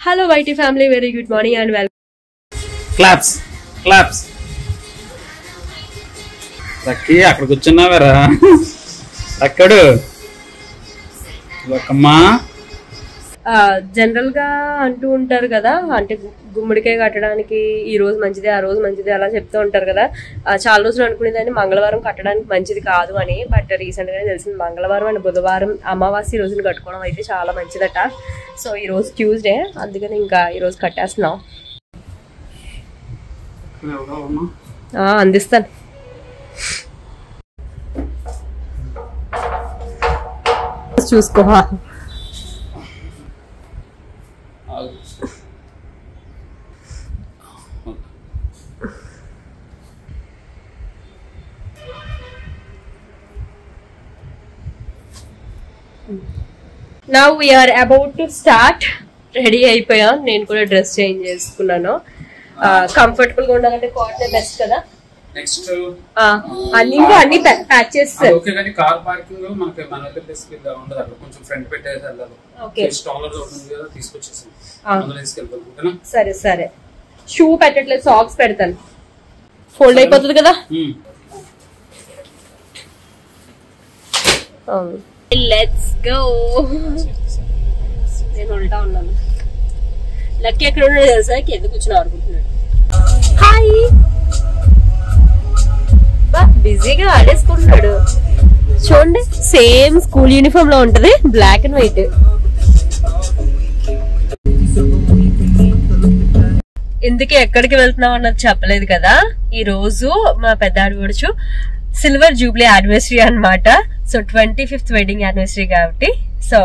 Hello YT family, very good morning and welcome. Claps. Lucky అక్కడ కూర్చున్నావరా అక్కడు Lakkamma general గా అంటూ ఉంటారు కదా, అంటే గుమ్మడికాయ కట్టడానికి ఈ రోజు మంచిది ఆ రోజు మంచిది అలా చెప్తూ ఉంటారు కదా. చాలా రోజులు అనుకునేదాన్ని మంగళవారం కట్టడానికి మంచిది కాదు అని, బట్ రీసెంట్ గానే తెలిసింది మంగళవారం అండ్ బుధవారం అమావాస్య రోజున కట్టుకోవడం అయితే చాలా మంచిదట. సో ఈ రోజు ట్యూస్డే, అందుకని ఇంకా ఈ రోజు కట్టేస్తున్నాం. అందిస్తాను. చూసుకో. Now we are about to start. Ready అయిపోయాం. నేను కూడా డ్రెస్ చేంజ్ చేసుకున్నాను. కంఫర్టబుల్ గా ఉండాలంటే కాటన్ బెస్ట్ కదా. నెక్స్ట్ అన్ని ప్యాక్ చేస్తారు. ఓకే, కానీ కార్ పార్కింగ్ లో మనకి మన ప్లేస్ కి ఉండదు, అక్కడ కొంచెం ఫ్రంట్ పెట్టేసి వెళ్ళాలి. ఓకే, స్టాలర్ ఉంటుంది కదా, తీసుకొచ్చేసాం. అందులో తీసుకెళ్తాం. ఓకేనా? సరే సరే. షూ పెట్టట్లేదు, సాక్స్ పెడతాను. ఫోల్డ్ అయిపోతుంది కదా. Let's go. నేను ఉల్టా ఉన్నాను. లక్కీ ఎక్కడ ఉన్నాడు తెలుసా? కింద కూర్చుని ఆడుకుంటున్నాడు. హాయ్. బిజీగా ఆడేసుకుంటున్నాడు. చూడండి, సేమ్ స్కూల్ యూనిఫామ్ లో ఉంటది, బ్లాక్ అండ్ వైట్. ఇందుకే ఎక్కడికి వెళ్తున్నాం అన్నది చెప్పలేదు కదా. ఈ రోజు మా పెద్ద ఆడపడుచు సిల్వర్ జూబ్లీ యానివర్సరీ అన్నమాట. సో 25th వెడ్డింగ్ యానివర్సరీ కాబట్టి సో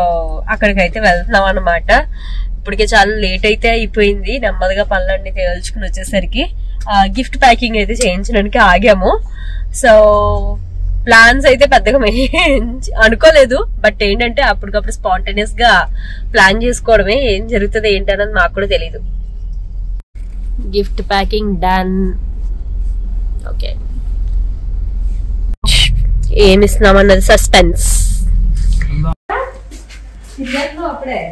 అక్కడికైతే వెళ్తున్నాం అన్నమాట. ఇప్పటికే చాలా లేట్ అయితే అయిపోయింది. నెమ్మదిగా పనులన్నీ తేల్చుకుని వచ్చేసరికి గిఫ్ట్ ప్యాకింగ్ అయితే చేయించడానికి ఆగాము. సో ప్లాన్స్ అయితే పెద్దగా అనుకోలేదు, బట్ ఏంటంటే అప్పటికప్పుడు స్పాంటేనియస్ గా ప్లాన్ చేసుకోవడమే. ఏం జరుగుతుంది ఏంటన్నది మాకు కూడా తెలీదు. Gift packing done. ఓకే, ఏమి ఇస్తున్నామన్నది సస్పెన్స్. అప్పుడే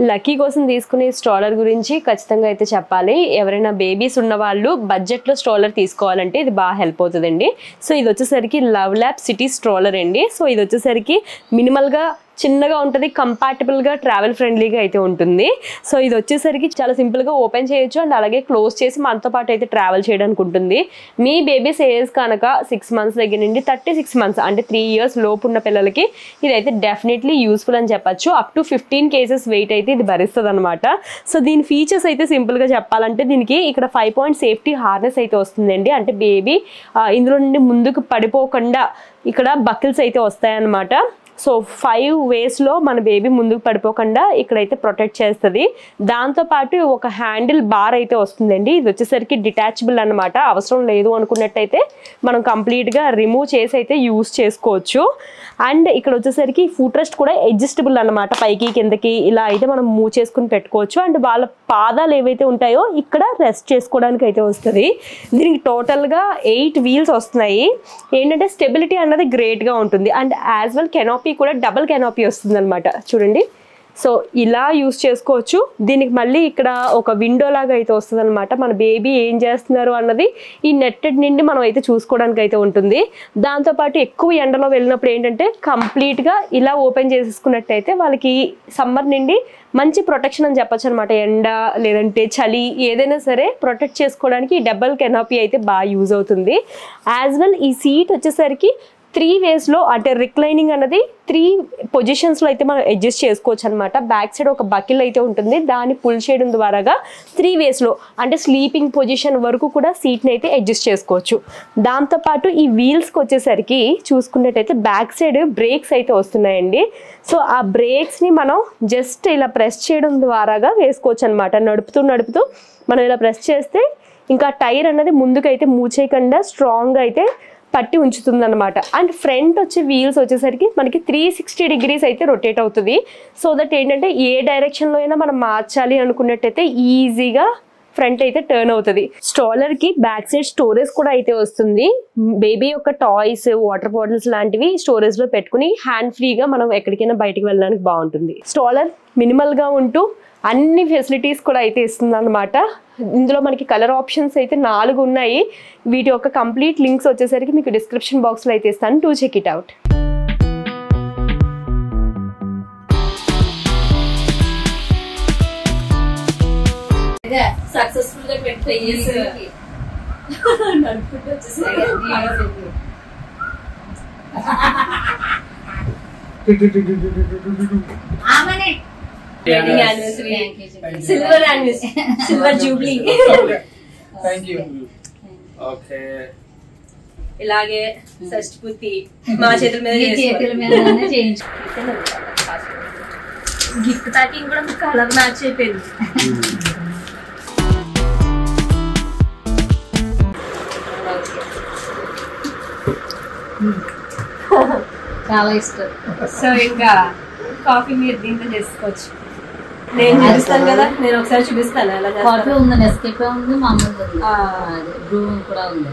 లక్కీ కోసం తీసుకునే స్ట్రాలర్ గురించి ఖచ్చితంగా అయితే చెప్పాలి. ఎవరైనా బేబీస్ ఉన్న వాళ్ళు బడ్జెట్లో స్ట్రాలర్ తీసుకోవాలంటే ఇది బాగా హెల్ప్ అవుతుందండి. సో ఇది వచ్చేసరికి లవ్ ల్యాబ్ సిటీ స్ట్రాలర్ అండి. సో ఇది వచ్చేసరికి మినిమల్గా చిన్నగా ఉంటుంది, కంపాటబుల్గా ట్రావెల్ ఫ్రెండ్లీగా అయితే ఉంటుంది. సో ఇది వచ్చేసరికి చాలా సింపుల్గా ఓపెన్ చేయొచ్చు అండ్ అలాగే క్లోజ్ చేసి మనతో పాటు అయితే ట్రావెల్ చేయడానికి ఉంటుంది. మీ బేబీస్ ఏజ్ కనుక 6 months దగ్గర నుండి 36 months అంటే 3 years లోపు ఉన్న పిల్లలకి ఇదైతే డెఫినెట్లీ యూస్ఫుల్ అని చెప్పచ్చు. అప్ టు 15 kgs వెయిట్ అయితే ఇది భరిస్తుంది అనమాట. సో దీని ఫీచర్స్ అయితే సింపుల్గా చెప్పాలంటే దీనికి ఇక్కడ 5 point సేఫ్టీ హార్నెస్ అయితే వస్తుందండి. అంటే బేబీ ఇందులో నుండి ముందుకు పడిపోకుండా ఇక్కడ బకిల్స్ అయితే వస్తాయన్నమాట. సో 5 waysలో మన బేబీ ముందుకు పడిపోకుండా ఇక్కడైతే ప్రొటెక్ట్ చేస్తుంది. దాంతోపాటు ఒక హ్యాండిల్ బార్ అయితే వస్తుందండి. ఇది వచ్చేసరికి డిటాచబుల్ అనమాట. అవసరం లేదు అనుకున్నట్టయితే మనం కంప్లీట్గా రిమూవ్ చేసి అయితే యూస్ చేసుకోవచ్చు. అండ్ ఇక్కడ వచ్చేసరికి ఫుట్ రెస్ట్ కూడా అడ్జస్టబుల్ అనమాట. పైకి కిందకి ఇలా అయితే మనం మూవ్ చేసుకుని పెట్టుకోవచ్చు. అండ్ వాళ్ళ పాదాలు ఏవైతే ఉంటాయో ఇక్కడ రెస్ట్ చేసుకోవడానికి అయితే వస్తుంది. దీనికి టోటల్గా 8 wheels వస్తున్నాయి. ఏంటంటే స్టెబిలిటీ అన్నది గ్రేట్గా ఉంటుంది. అండ్ యాజ్ వెల్ కెనాపీ కూడా డబుల్ కెనాపీ వస్తుంది అనమాట. చూడండి, సో ఇలా యూస్ చేసుకోవచ్చు. దీనికి మళ్ళీ ఇక్కడ ఒక విండో లాగా అయితే వస్తుంది అనమాట. మన బేబీ ఏం చేస్తున్నారు అన్నది ఈ నెట్టెడ్ నుండి మనం అయితే చూసుకోవడానికి అయితే ఉంటుంది. దాంతోపాటు ఎక్కువ ఎండలో వెళ్ళినప్పుడు ఏంటంటే కంప్లీట్గా ఇలా ఓపెన్ చేసేసుకున్నట్టయితే వాళ్ళకి సమ్మర్ నుండి మంచి ప్రొటెక్షన్ అని చెప్పచ్చు అనమాట. ఎండ లేదంటే చలి ఏదైనా సరే ప్రొటెక్ట్ చేసుకోవడానికి ఈ డబుల్ కెనాపీ అయితే బాగా యూజ్ అవుతుంది. యాజ్ వెల్ ఈ సీట్ వచ్చేసరికి 3 waysలో అంటే రిక్లైనింగ్ అన్నది 3 పొజిషన్స్లో అయితే మనం అడ్జస్ట్ చేసుకోవచ్చు అనమాట. బ్యాక్ సైడ్ ఒక బకిల్ అయితే ఉంటుంది, దాన్ని పుల్ చేయడం ద్వారాగా 3 waysలో అంటే స్లీపింగ్ పొజిషన్ వరకు కూడా సీట్ని అయితే అడ్జస్ట్ చేసుకోవచ్చు. దాంతోపాటు ఈ వీల్స్కి వచ్చేసరికి చూసుకున్నట్టయితే బ్యాక్ సైడ్ బ్రేక్స్ అయితే వస్తున్నాయండి. సో ఆ బ్రేక్స్ని మనం జస్ట్ ఇలా ప్రెస్ చేయడం ద్వారాగా వేసుకోవచ్చు అనమాట. నడుపుతూ మనం ఇలా ప్రెస్ చేస్తే ఇంకా టైర్ అన్నది ముందుకైతే మూవ్ చేయకుండా స్ట్రాంగ్గా అయితే పట్టి ఉంచుతుంది అనమాట. అండ్ ఫ్రంట్ వచ్చే వీల్స్ వచ్చేసరికి మనకి 360 degrees అయితే రొటేట్ అవుతుంది. సో దట్ ఏంటంటే ఏ డైరెక్షన్లో అయినా మనం మార్చాలి అనుకున్నట్టయితే ఈజీగా ఫ్రంట్ అయితే టర్న్ అవుతుంది. స్ట్రాలర్ కి బ్యాక్ సైడ్ స్టోరేజ్ కూడా అయితే వస్తుంది. బేబీ యొక్క టాయ్స్, వాటర్ బాటిల్స్ లాంటివి స్టోరేజ్ లో పెట్టుకుని హ్యాండ్ ఫ్రీగా మనం ఎక్కడికైనా బయటికి వెళ్ళడానికి బాగుంటుంది. స్ట్రాలర్ మినిమల్ గా ఉంటూ అన్ని ఫెసిలిటీస్ కూడా అయితే ఇస్తుంది అనమాట. ఇందులో మనకి కలర్ ఆప్షన్స్ అయితే 4 ఉన్నాయి. వీటి యొక్క కంప్లీట్ లింక్స్ వచ్చేసరికి మీకు డిస్క్రిప్షన్ బాక్స్ లో అయితే ఇస్తాను. To check it out. Successful గా 25 years నడుపుకుంటూ వచ్చేసాయి. Silver anniversary, silver jubilee. ఇలాగే షష్ఠపూర్తి మా చేతుల మీద గిఫ్ట్ ప్యాకింగ్ కూడా కలర్ మ్యాచ్ అయిపోయింది. చాలా ఇష్టం. సో ఇంకా కాఫీ మీరు దీంతో చేసుకోవచ్చు. నేను చూపిస్తాను కదా, నేను ఒకసారి చూపిస్తాను. అలా కాఫీ ఉంది, నెస్కేఫే ఉంది, మామూలు బ్రూ కూడా ఉంది.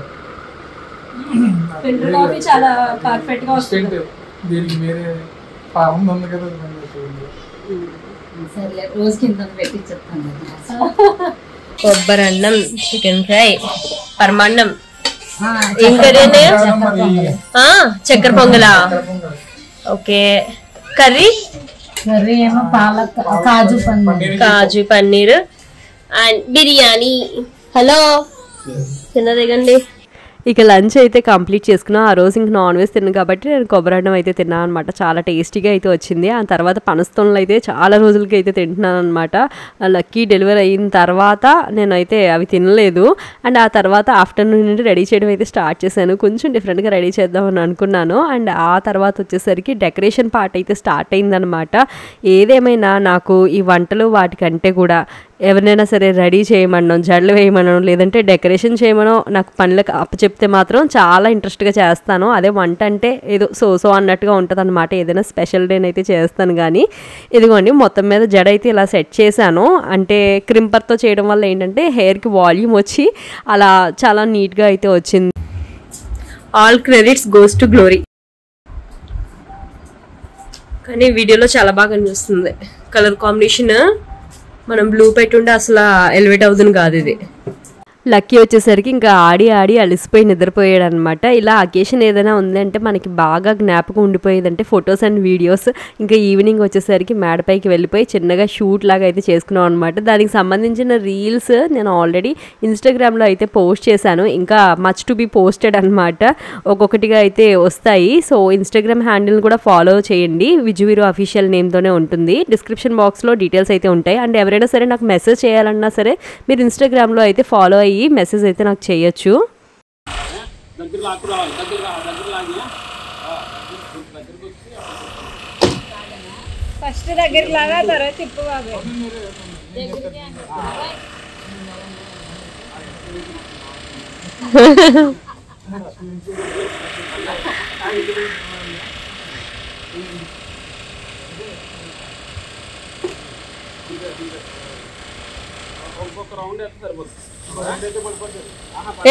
ఫిల్టర్ కాఫీ చాలా పర్ఫెక్ట్ గా వస్తుంది. దీనికి వేరే ఫార్మ్ ఉంది కదా. సరే రోజుకి ఇంత పెట్టి చెప్తాను. కొబ్బరి అన్నం, చికెన్ ఫ్రై, పరమాన్నం, చక్కెర పొంగలా. ఓకే, కర్రీ ఏమో పాలక్, కాజు పన్నీర్ అండ్ బిర్యానీ. హలో, తిన్నదేగండి. ఇక లంచ్ అయితే కంప్లీట్ చేసుకున్నాం. ఆ రోజు ఇంక నాన్ వెజ్ తిన్నాను కాబట్టి నేను కొబ్బరి అన్నం అయితే తిన్నాను అనమాట. చాలా టేస్టీగా అయితే వచ్చింది. ఆ తర్వాత పనస్తోన్లు అయితే చాలా రోజులకి అయితే తింటున్నాను అనమాట. లక్కీ డెలివరీ అయిన తర్వాత నేనైతే అవి తినలేదు. అండ్ ఆ తర్వాత ఆఫ్టర్నూన్ నుండి రెడీ చేయడం అయితే స్టార్ట్ చేశాను. కొంచెం డిఫరెంట్గా రెడీ చేద్దామని అనుకున్నాను. అండ్ ఆ తర్వాత వచ్చేసరికి డెకరేషన్ పార్ట్ అయితే స్టార్ట్ అయిందనమాట. ఏదేమైనా నాకు ఈ వంటలు వాటికంటే కూడా ఎవరినైనా సరే రెడీ చేయమనడం, జడలు వేయమనడం, లేదంటే డెకరేషన్ చేయమనో నాకు పనులకు అప్పచెప్తే మాత్రం చాలా ఇంట్రెస్ట్గా చేస్తాను. అదే వంట అంటే ఏదో సో అన్నట్టుగా ఉంటుంది అనమాట. ఏదైనా స్పెషల్ డేని అయితే చేస్తాను. కానీ ఇదిగోండి మొత్తం మీద జడ అయితే ఇలా సెట్ చేశాను. అంటే క్రింపర్తో చేయడం వల్ల ఏంటంటే హెయిర్కి వాల్యూమ్ వచ్చి అలా చాలా నీట్గా అయితే వచ్చింది. All credits goes to glory. కానీ వీడియోలో చాలా బాగా అనిపిస్తుంది. కలర్ కాంబినేషన్ మనం బ్లూ పెట్టుంటే అసలు ఎలివేట్ అవుతుంది కాదు. ఇది లక్కీ వచ్చేసరికి ఇంకా ఆడి అలిసిపోయి నిద్రపోయాడు అనమాట. ఇలా అకేషన్ ఏదైనా ఉందంటే మనకి బాగా జ్ఞాపకం ఉండిపోయేదంటే ఫొటోస్ అండ్ వీడియోస్. ఇంకా ఈవినింగ్ వచ్చేసరికి మేడపైకి వెళ్ళిపోయి చిన్నగా షూట్ లాగా అయితే చేసుకున్నాం అనమాట. దానికి సంబంధించిన రీల్స్ నేను ఆల్రెడీ ఇన్స్టాగ్రామ్లో అయితే పోస్ట్ చేశాను. ఇంకా మచ్ టు బి పోస్టెడ్ అనమాట. ఒక్కొక్కటిగా అయితే వస్తాయి. సో ఇన్స్టాగ్రామ్ హ్యాండిల్ కూడా ఫాలో చేయండి. విజువీరు అఫీషియల్ నేమ్తోనే ఉంటుంది. డిస్క్రిప్షన్ బాక్స్లో డీటెయిల్స్ అయితే ఉంటాయి. అండ్ ఎవరైనా సరే నాకు మెసేజ్ చేయాలన్నా సరే మీరు ఇన్స్టాగ్రామ్లో అయితే ఫాలో అయ్యి మెసేజ్ అయితే నాకు చేయొచ్చు. ఫస్ట్ దగ్గరికి లాగా తర్వాత తిప్పు బాబు.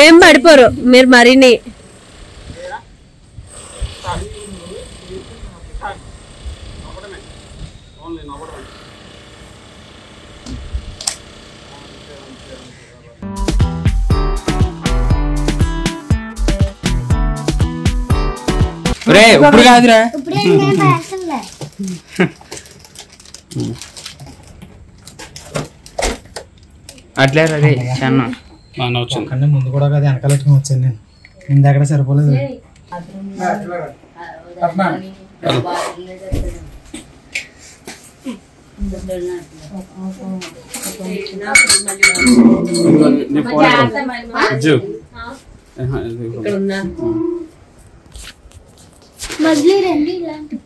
ఏం పడిపోరు మీరు మరిని. ఇప్పుడు కాదురా, అట్లే రెడీ చాలా వచ్చింది. ముందు కూడా కదా వెనకాలెట్టుకుని వచ్చాను నేను. ముందు ఎక్కడ సరిపోలేదు. మళ్ళీ రండి ఇలాంటి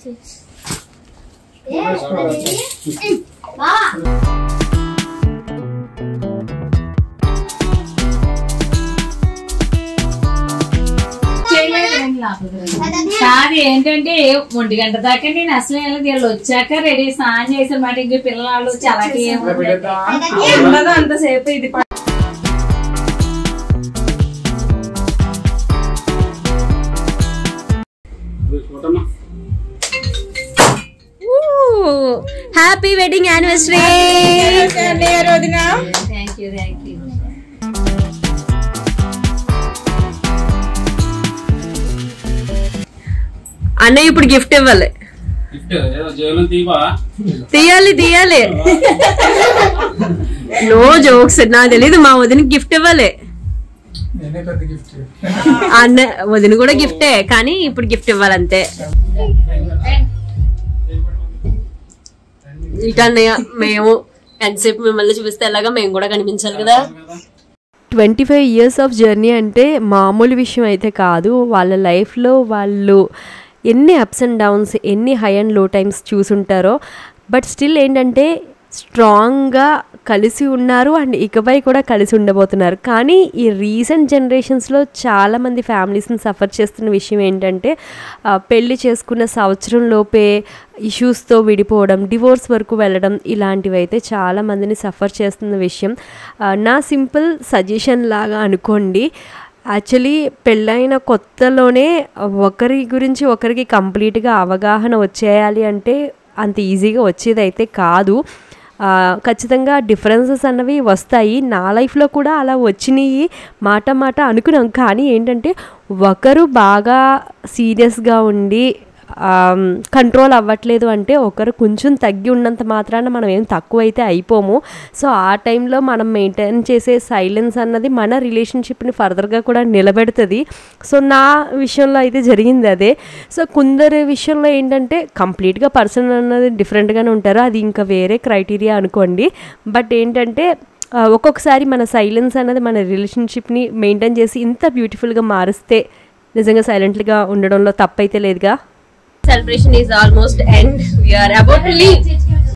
కాదు ఏంటంటే 1 గంట దాకా నేను అసలు వీళ్ళు వచ్చాక రెడీ స్నానం చేసిన మాట ఇంక పిల్లలు చలకి ఉండదు అంతసేపు ఇది. Happy wedding anniversary. Thank you. అన్నయ్య ఇప్పుడు గిఫ్ట్ ఇవ్వాలి. తీయాలి. No jokes. నాకు తెలీదు, మా వదినకి గిఫ్ట్ ఇవ్వాలి. అన్న వదిన కూడా గిఫ్టే, కానీ ఇప్పుడు గిఫ్ట్ ఇవ్వాలంతే. ఇక అన్నయ్య మేము ఎంతసేపు మిమ్మల్ని చూపిస్తే ఎలాగా మేము కూడా కనిపించాలి కదా. 25 years ఆఫ్ జర్నీ అంటే మామూలు విషయం అయితే కాదు. వాళ్ళ లైఫ్లో వాళ్ళు ఎన్ని అప్స్ అండ్ డౌన్స్, ఎన్ని హై అండ్ లో టైమ్స్ చూసుంటారో, బట్ స్టిల్ ఏంటంటే స్ట్రాంగ్గా కలిసి ఉన్నారు అండ్ ఇకపై కూడా కలిసి ఉండబోతున్నారు. కానీ ఈ రీసెంట్ జనరేషన్స్లో చాలామంది ఫ్యామిలీస్ని సఫర్ చేస్తున్న విషయం ఏంటంటే పెళ్లి చేసుకున్న సంవత్సరం లోపే ఇష్యూస్తో విడిపోవడం, డివోర్స్ వరకు వెళ్ళడం, ఇలాంటివి అయితే చాలామందిని సఫర్ చేస్తున్న విషయం. నా సింపుల్ సజెషన్ లాగా అనుకోండి. యాక్చువల్లీ పెళ్ళైన కొత్తలోనే ఒకరి గురించి ఒకరికి కంప్లీట్గా అవగాహన వచ్చేయాలి అంటే అంత ఈజీగా వచ్చేది అయితే కాదు. ఖచ్చితంగా డిఫరెన్సెస్ అన్నవి వస్తాయి. నా లైఫ్లో కూడా అలా వచ్చినాయి, మాట అనుకున్నాం. కానీ ఏంటంటే ఒకరు బాగా సీరియస్గా ఉండి కంట్రోల్ అవ్వట్లేదు అంటే ఒకరు కొంచెం తగ్గి ఉన్నంత మాత్రాన మనం ఏం తక్కువ అయితే అయిపోము. సో ఆ టైంలో మనం మెయింటైన్ చేసే సైలెన్స్ అన్నది మన రిలేషన్షిప్ని ఫర్దర్గా కూడా నిలబెడుతుంది. సో నా విషయంలో అయితే జరిగింది అదే. సో కొందరి విషయంలో ఏంటంటే కంప్లీట్గా పర్సన్ అన్నది డిఫరెంట్గానే ఉంటారు, అది ఇంకా వేరే క్రైటీరియా అనుకోండి. బట్ ఏంటంటే ఒక్కొక్కసారి మన సైలెన్స్ అనేది మన రిలేషన్షిప్ని మెయింటైన్ చేసి ఇంత బ్యూటిఫుల్గా మారిస్తే నిజంగా సైలెంట్గా ఉండడంలో తప్పైతే లేదుగా. Celebration is almost end. We are about to leave.